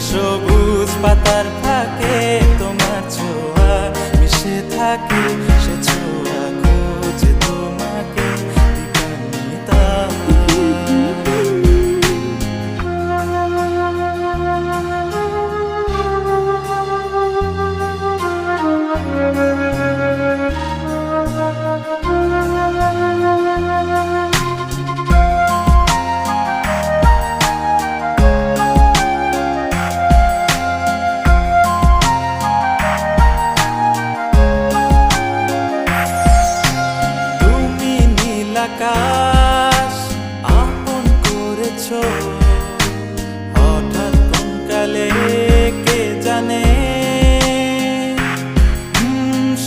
সবুজ পাতার ফাঁকে তোমার ছোঁয়া মিশে থাকে, সে ছোঁয়া খোঁজে তোমাকে দীপান্বিতা। আকাশ আপন করেছো হঠাৎ কোন কালে কে জানে,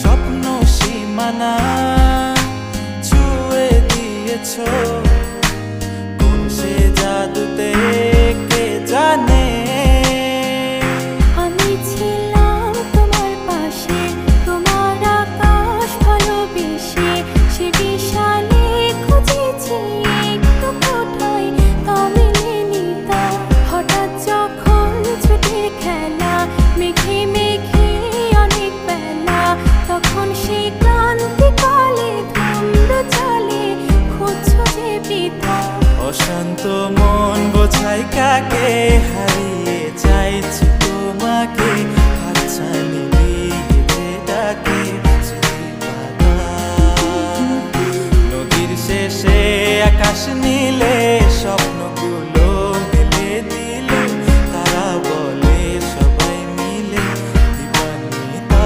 স্বপ্ন সীমানা ছুঁয়ে দিয়েছো কোন সে জাদুতে কে জানে। আমি ছিলাম তোমার পাশে, তোমার আকাশ ভালোবেসে, সে বিশাল অশান্ত মন বোঝাই কাকে, হারিয়ে চাইছি তোমাকে, হাতছানি দিয়ে ডাকে নদীর শেষে আকাশ নীলে স্বপ্নগুলো মেলে দিলে, তারা বলে সবাই মিলে দীপান্বিতা।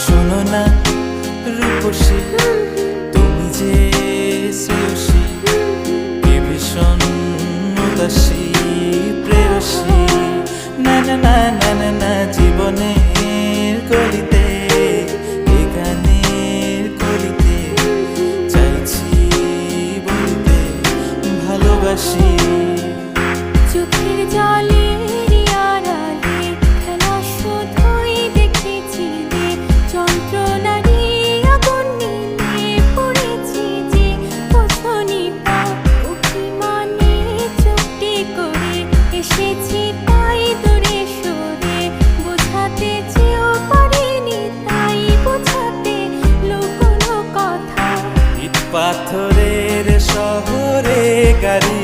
শোনো না রূপসী, তুমি যে শ্রেয়সী, কে ভীষণ উদাসী প্রেয়সী, না না না না না না জীবনের গলিতে, এ গানের কলিতে চাইছি বলতে ভালোবাসি। চোখের জলে পাথরের শহরে গাড়ি